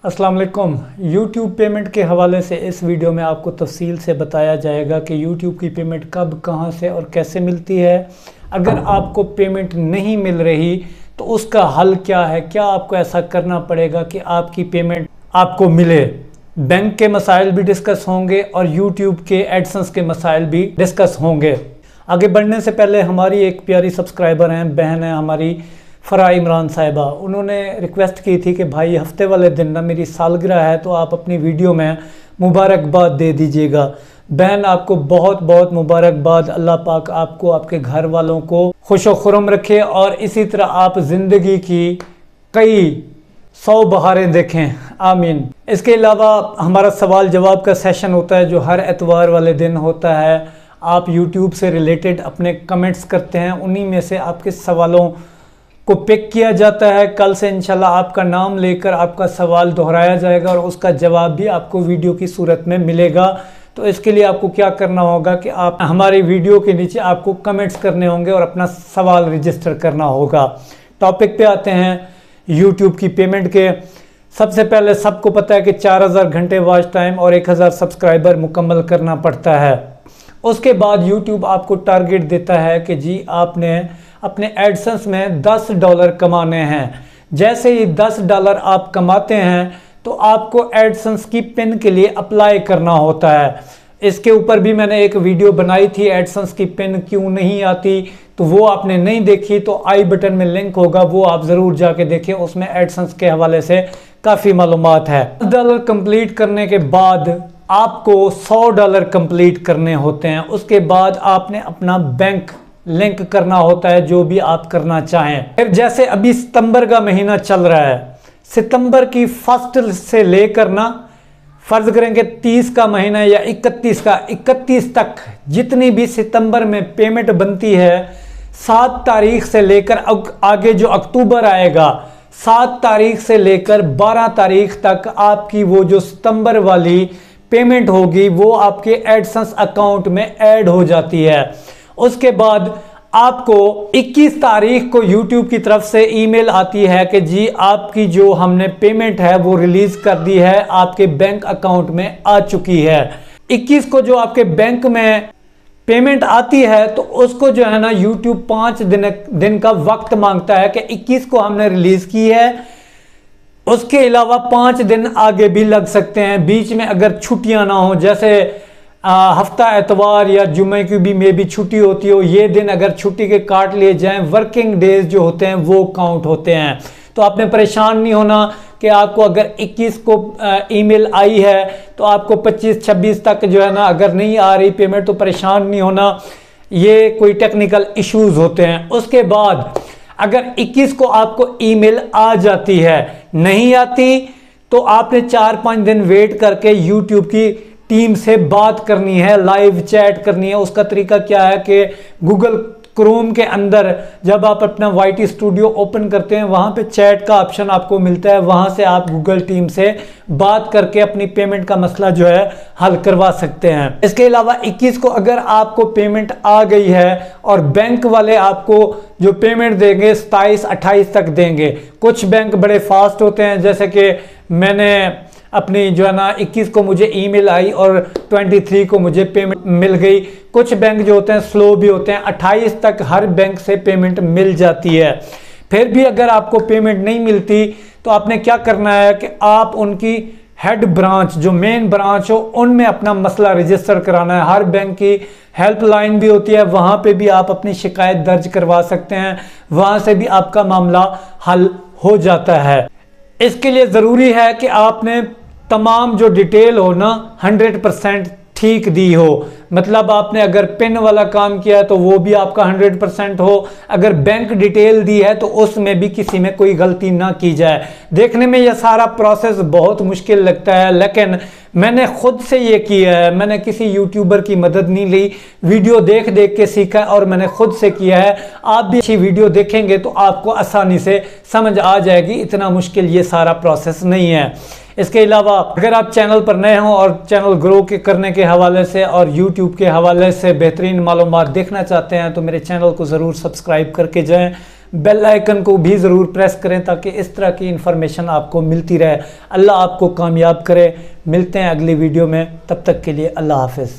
अस्सलाम वालेकुम। YouTube payment के हवाले से इस वीडियो में आपको तफसील से बताया जाएगा कि YouTube की पेमेंट कब, कहां से और कैसे मिलती है। अगर आपको पेमेंट नहीं मिल रही तो उसका हल क्या है, क्या आपको ऐसा करना पड़ेगा कि आपकी पेमेंट आपको मिले। बैंक के मसाइल भी डिस्कस होंगे और YouTube के एडसेंस के मसाइल भी डिस्कस होंगे। आगे बढ़ने से पहले हमारी एक प्यारी सब्सक्राइबर हैं, बहन है हमारी फ़रा इमरान साहिबा, उन्होंने रिक्वेस्ट की थी कि भाई हफ्ते वाले दिन ना मेरी सालगिरह है तो आप अपनी वीडियो में मुबारकबाद दे दीजिएगा। बहन आपको बहुत बहुत मुबारकबाद। अल्लाह पाक आपको, आपके घर वालों को खुश व खुर्रम रखे और इसी तरह आप ज़िंदगी की कई 100 बहारें देखें, आमीन। इसके अलावा हमारा सवाल जवाब का सेशन होता है जो हर एतवार वाले दिन होता है। आप YouTube से रिलेटेड अपने कमेंट्स करते हैं, उन्हीं में से आपके सवालों को पिक किया जाता है। कल से इंशाल्लाह आपका नाम लेकर आपका सवाल दोहराया जाएगा और उसका जवाब भी आपको वीडियो की सूरत में मिलेगा। तो इसके लिए आपको क्या करना होगा कि आप हमारी वीडियो के नीचे आपको कमेंट्स करने होंगे और अपना सवाल रजिस्टर करना होगा। टॉपिक पे आते हैं YouTube की पेमेंट के। सबसे पहले सबको पता है कि 4000 घंटे वॉच टाइम और 1000 सब्सक्राइबर मुकम्मल करना पड़ता है। उसके बाद YouTube आपको टारगेट देता है कि जी आपने अपने एडसेंस में $10 कमाने हैं। जैसे ही $10 आप कमाते हैं तो आपको एडसेंस की पिन के लिए अप्लाई करना होता है। इसके ऊपर भी मैंने एक वीडियो बनाई थी, एडसेंस की पिन क्यों नहीं आती, तो वो आपने नहीं देखी तो आई बटन में लिंक होगा, वो आप ज़रूर जाके देखें। उसमें एडसेंस के हवाले से काफ़ी मालूमात है। $10 कंप्लीट करने के बाद आपको $100 कंप्लीट करने होते हैं। उसके बाद आपने अपना बैंक लिंक करना होता है, जो भी आप करना चाहें। फिर जैसे अभी सितंबर का महीना चल रहा है, सितंबर की फर्स्ट से लेकर ना फर्ज करेंगे 30 का महीना या 31 तक जितनी भी सितंबर में पेमेंट बनती है, 7 तारीख से लेकर आगे जो अक्टूबर आएगा, 7 तारीख से लेकर 12 तारीख तक आपकी वो जो सितंबर वाली पेमेंट होगी वो आपके एडसेंस अकाउंट में ऐड हो जाती है। उसके बाद आपको 21 तारीख को YouTube की तरफ से ईमेल आती है कि जी आपकी जो हमने पेमेंट है वो रिलीज कर दी है, आपके बैंक अकाउंट में आ चुकी है। 21 को जो आपके बैंक में पेमेंट आती है तो उसको जो है ना YouTube 5 दिन का वक्त मांगता है कि 21 को हमने रिलीज की है। उसके अलावा 5 दिन आगे भी लग सकते हैं, बीच में अगर छुट्टियां ना हो, जैसे हफ्ता एतवार या जुमे की भी में भी छुट्टी होती हो, ये दिन अगर छुट्टी के काट लिए जाएं, वर्किंग डेज जो होते हैं वो काउंट होते हैं। तो आपने परेशान नहीं होना कि आपको अगर 21 को ईमेल आई है तो आपको 25-26 तक जो है ना अगर नहीं आ रही पेमेंट तो परेशान नहीं होना, ये कोई टेक्निकल इश्यूज होते हैं। उसके बाद अगर 21 को आपको ईमेल आ जाती है, नहीं आती तो आपने 4-5 दिन वेट करके YouTube की टीम से बात करनी है, लाइव चैट करनी है। उसका तरीका क्या है कि गूगल क्रोम के अंदर जब आप अपना YT स्टूडियो ओपन करते हैं वहां पे चैट का ऑप्शन आपको मिलता है, वहां से आप गूगल टीम से बात करके अपनी पेमेंट का मसला जो है हल करवा सकते हैं। इसके अलावा 21 को अगर आपको पेमेंट आ गई है और बैंक वाले आपको जो पेमेंट देंगे 27-28 तक देंगे। कुछ बैंक बड़े फास्ट होते हैं, जैसे कि मैंने अपनी जो है ना 21 को मुझे ईमेल आई और 23 को मुझे पेमेंट मिल गई। कुछ बैंक जो होते हैं स्लो भी होते हैं, 28 तक हर बैंक से पेमेंट मिल जाती है। फिर भी अगर आपको पेमेंट नहीं मिलती तो आपने क्या करना है कि आप उनकी हेड ब्रांच, जो मेन ब्रांच हो, उनमें अपना मसला रजिस्टर कराना है। हर बैंक की हेल्पलाइन भी होती है, वहां पे भी आप अपनी शिकायत दर्ज करवा सकते हैं, वहां से भी आपका मामला हल हो जाता है। इसके लिए ज़रूरी है कि आपने तमाम जो डिटेल हो ना 100% ठीक दी हो। मतलब आपने अगर पिन वाला काम किया है तो वो भी आपका 100% हो, अगर बैंक डिटेल दी है तो उसमें भी किसी में कोई गलती ना की जाए। देखने में यह सारा प्रोसेस बहुत मुश्किल लगता है, लेकिन मैंने खुद से ये किया है, मैंने किसी यूट्यूबर की मदद नहीं ली, वीडियो देख देख के सीखा और मैंने खुद से किया है। आप भी अच्छी वीडियो देखेंगे तो आपको आसानी से समझ आ जाएगी, इतना मुश्किल ये सारा प्रोसेस नहीं है। इसके अलावा अगर आप चैनल पर नए हों और चैनल ग्रो करने के हवाले से और YouTube के हवाले से बेहतरीन मालूमात देखना चाहते हैं तो मेरे चैनल को ज़रूर सब्सक्राइब करके जाएं। बेल आइकन को भी ज़रूर प्रेस करें ताकि इस तरह की इन्फॉर्मेशन आपको मिलती रहे। अल्लाह आपको कामयाब करे। मिलते हैं अगली वीडियो में, तब तक के लिए अल्लाह हाफ़िज़।